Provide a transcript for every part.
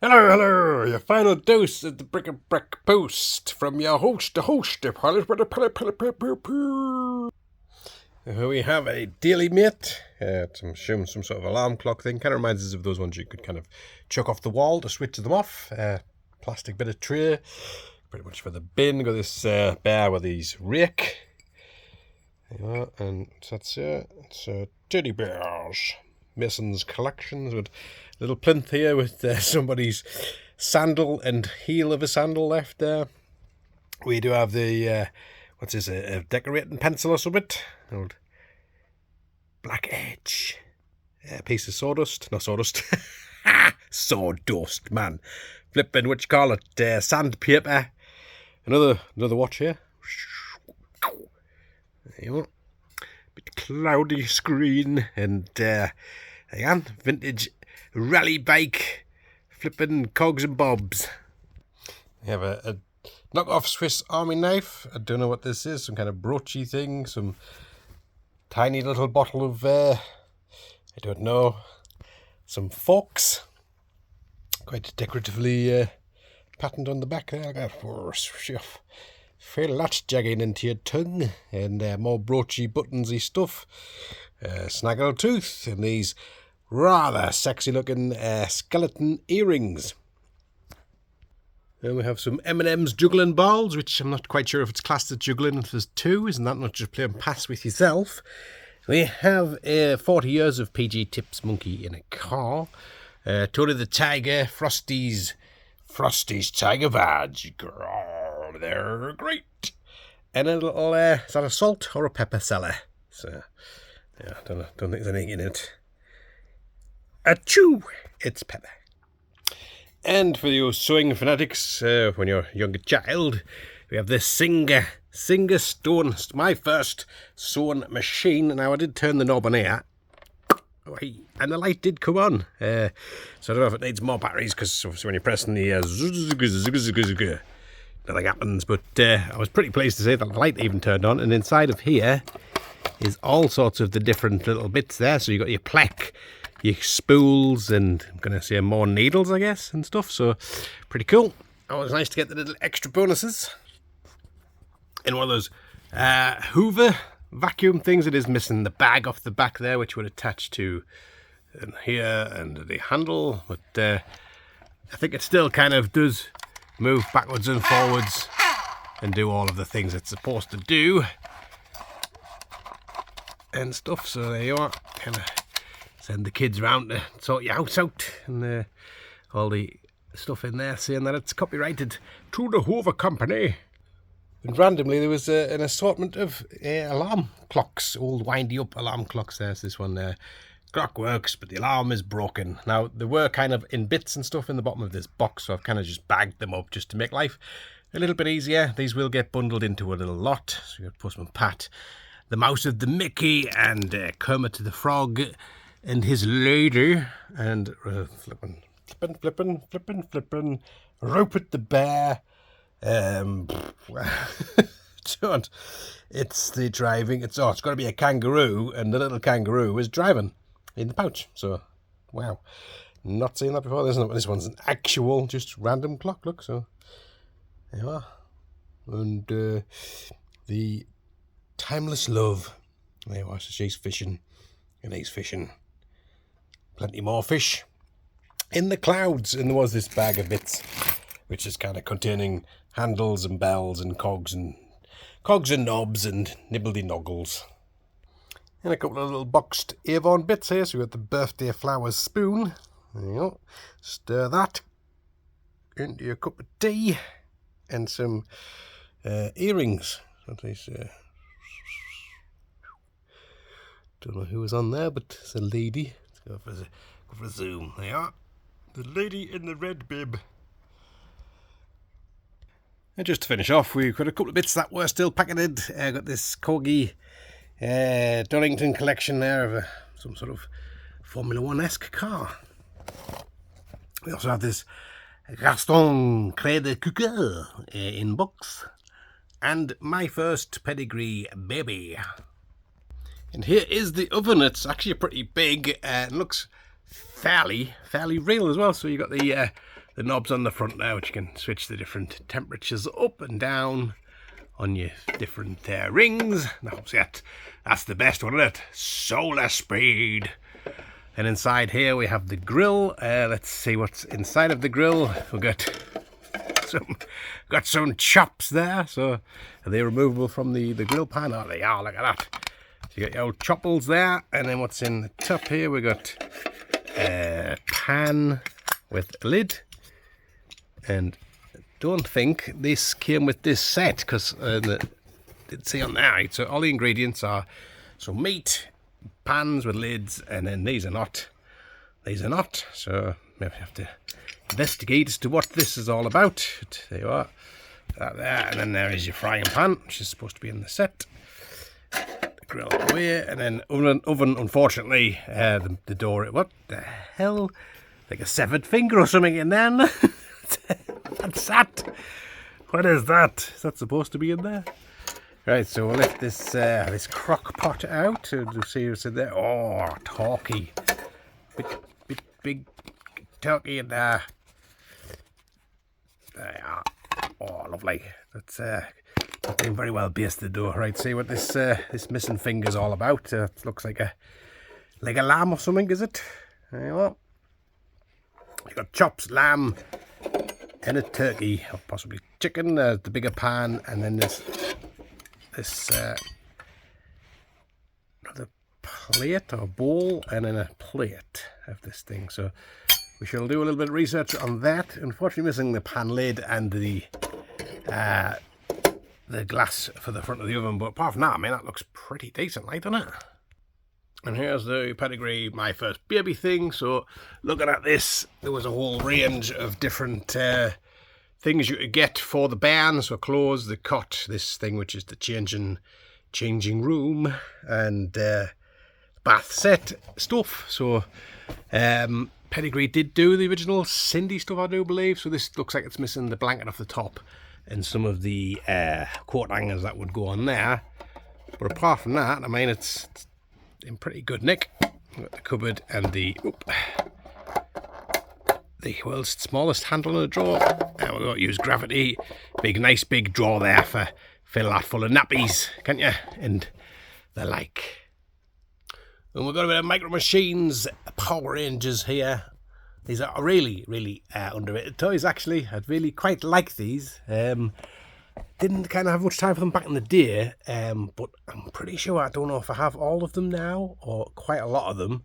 Hello, hello, your final dose of the Brick and Brack Post from your host, the host, the polish with the Here we have a daily mate. I'm assuming some sort of alarm clock thing. Kind of reminds us of those ones you could kind of chuck off the wall to switch them off. Plastic bit of tray, pretty much for the bin. Got this bear with his rake. And that's it. It's teddy bears. Mason's collections with little plinth here with somebody's sandal and heel of a sandal left there. We do have the what's this, a decorating pencil or something, old black edge, a piece of sawdust, not sawdust, sawdust, man, flipping, what you call it, sandpaper. Another watch here. There you go. Bit cloudy screen, and hang on, vintage rally bike, flipping cogs and bobs. We have a knockoff Swiss Army knife. I don't know what this is, some kind of broachy thing, some tiny little bottle of, I don't know, some forks, quite decoratively patterned on the back there. I got feel lots jagging into your tongue, and more broachy buttonsy stuff. Snaggletooth, and these rather sexy looking skeleton earrings. Then we have some M&M's juggling balls, which I'm not quite sure if it's classed as juggling. If there's two, isn't that not just playing pass with yourself? We have 40 years of PG Tips monkey in a car. Tony the Tiger, Frosty's Tiger Badge. They're great. And a little, is that a salt or a pepper cellar? So, yeah, don't think there's anything in it. Achoo! It's pepper. And for you sewing fanatics, when you're a younger child, we have this Singer Stone, my first sewing machine. Now, I did turn the knob on here, and the light did come on. So I don't know if it needs more batteries, because when you're pressing the nothing happens. But I was pretty pleased to say that the light even turned on, and inside of here is all sorts of the different little bits there. So you've got your pleck, your spools, and I'm going to say more needles, I guess, and stuff. So pretty cool. Always nice to get the little extra bonuses. In one of those Hoover vacuum things, it is missing the bag off the back there, which would attach to here and the handle. But I think it still kind of does move backwards and forwards and do all of the things it's supposed to do and stuff. So there you are. Kind of send the kids round to sort your house out, and all the stuff in there saying that it's copyrighted to the Hoover Company. And randomly there was an assortment of alarm clocks, old windy up alarm clocks. There's this one there. Clock works, but the alarm is broken. Now, they were kind of in bits and stuff in the bottom of this box, so I've kind of just bagged them up just to make life a little bit easier. These will get bundled into a little lot. So you've got Postman Pat, the Mouse of the Mickey, and Kermit the Frog and his lady, and flippin', Rupert the Bear. It's the driving. It's got to be a kangaroo, and the little kangaroo is driving in the pouch. So, wow, not seen that before. This one's an actual, just random clock. Look, so there you are. And the Timeless Love. There you are. So she's fishing, and he's fishing. Plenty more fish in the clouds. And there was this bag of bits, which is kind of containing handles and bells and cogs and knobs and nibbledy noggles. And a couple of little boxed Avon bits here. So we've got the birthday flowers spoon. There you go. Stir that into your cup of tea. And some earrings. Don't know who was on there, but it's a lady. Let's go for a zoom. There you are. The lady in the red bib. And just to finish off, we've got a couple of bits that were still packeted. I got this Corgi Donington collection there of some sort of Formula 1-esque car. We also have this Gaston Cré de Coeur in box. And my first pedigree baby. And here is the oven. It's actually pretty big and looks fairly real as well. So you got the knobs on the front there, which you can switch the different temperatures up and down on your different rings. Now, that's the best one, isn't it? Solar speed. And inside here we have the grill. Let's see what's inside of the grill. We've got some chops there. So are they removable from the grill pan? Oh, they are. Look at that. So you got your old chopples there. And then what's in the top here? We got a pan with a lid. And I don't think this came with this set, because didn't see on there. Right? So all the ingredients are some meat, pans with lids, and then these are not. So maybe I have to investigate as to what this is all about. There you are. That there, and then there is your frying pan, which is supposed to be in the set. The grill away, and then oven. Unfortunately, the door. What the hell? Like a severed finger or something in there. What's that? What is that? Is that supposed to be in there? Right, so we'll lift this crock pot out to see what's in there. Oh, turkey. Big turkey in there. There you are. Oh, lovely. That's been very well basted though. Right, see what this missing finger's all about. It looks like a lamb or something, is it? There you are. You got chops, lamb, and a turkey, or possibly chicken. The bigger pan, and then this another plate or bowl, and then a plate of this thing. So we shall do a little bit of research on that. Unfortunately, missing the pan lid and the glass for the front of the oven, but apart from that, I mean, that looks pretty decent, like, doesn't it? And here's the Pedigree My First Baby thing. So looking at this, there was a whole range of different things you could get for the barn. So clothes, the cot, this thing which is the changing room, and bath set stuff. So Pedigree did do the original Cindy stuff, I do believe. So this looks like it's missing the blanket off the top and some of the coat hangers that would go on there. But apart from that, I mean, it's in pretty good nick. We've got the cupboard and the world's smallest handle in a drawer. And we've got to use gravity. Nice big drawer there for fill that full of nappies, can't you? And the like. And we've got a bit of Micro Machines Power Rangers here. These are really, really underrated toys, actually. I'd really quite like these. Didn't kind of have much time for them back in the day, but I'm pretty sure, I don't know if I have all of them now, or quite a lot of them.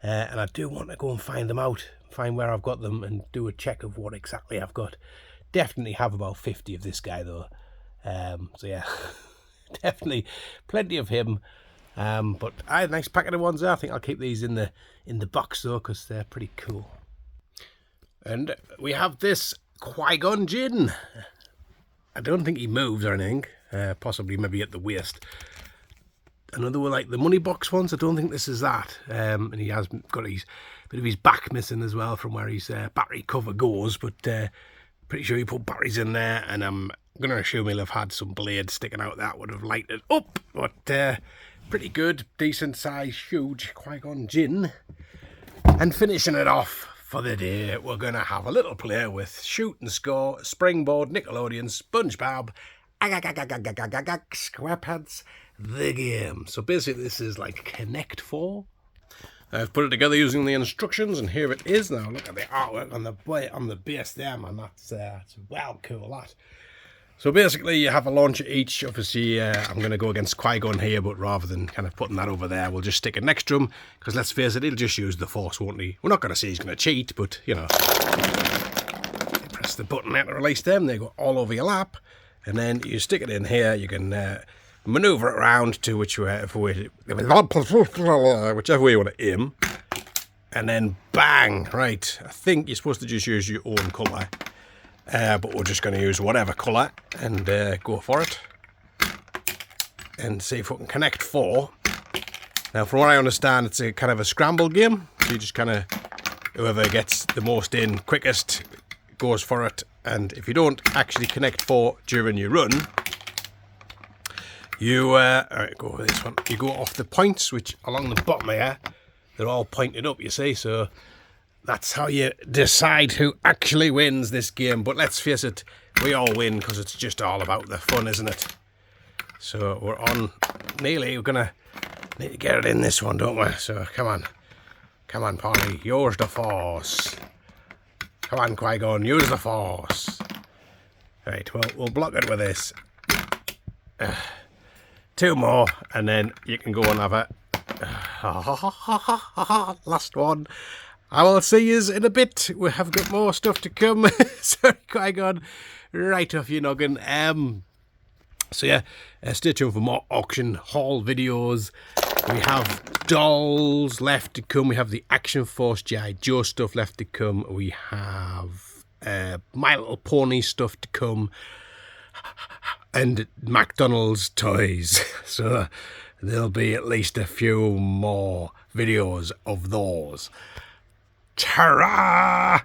And I do want to go and find them out, find where I've got them, and do a check of what exactly I've got. Definitely have about 50 of this guy, though. So yeah, definitely plenty of him. But I had a nice packet of ones there. I think I'll keep these in the box though, because they're pretty cool. And we have this Qui-Gon Jinn. I don't think he moves or anything. Possibly maybe at the waist. Another one like the money box ones. I don't think this is that. And he has got his bit of his back missing as well from where his battery cover goes. But pretty sure he put batteries in there. And I'm going to assume he'll have had some blades sticking out that would have lighted up. But pretty good, decent size, huge Qui-Gon Jinn. And finishing it off for the day, we're going to have a little play with Shoot and Score, Springboard, Nickelodeon, SpongeBob, SquarePants, the game. So basically this is like Connect 4. I've put it together using the instructions, and here it is. Now look at the artwork on the base there, man. That's well cool, that. So basically you have a launcher each. Obviously I'm going to go against Qui-Gon here, but rather than kind of putting that over there, we'll just stick it next to him, because let's face it, he'll just use the Force, won't he? We're not going to say he's going to cheat, but you know, you press the button there to release them, they go all over your lap, and then you stick it in here. You can maneuver it around to whichever way you want to aim, and then bang. Right, I think you're supposed to just use your own colour. But we're just going to use whatever colour and go for it and see if we can connect 4. Now, from what I understand, it's a kind of a scramble game. So you just kind of, whoever gets the most in quickest goes for it. And if you don't actually connect 4 during your run, you, alright, go with this one. You go off the points, which along the bottom here, they're all pointed up, you see. So that's how you decide who actually wins this game. But let's face it, we all win because it's just all about the fun, isn't it? So we're on nearly. We're gonna need to get it in this one, don't we? So come on, Polly, use the Force. Come on, Qui-Gon, use the Force. Right, well, we'll block it with this. 2 more, and then you can go and have a last one. I will see you in a bit. We have got more stuff to come. Sorry, Qui-Gon, right off your noggin. So yeah, stay tuned for more auction haul videos. We have dolls left to come. We have the Action Force G.I. Joe stuff left to come. We have My Little Pony stuff to come. And McDonald's toys. So there'll be at least a few more videos of those. Ta-ra!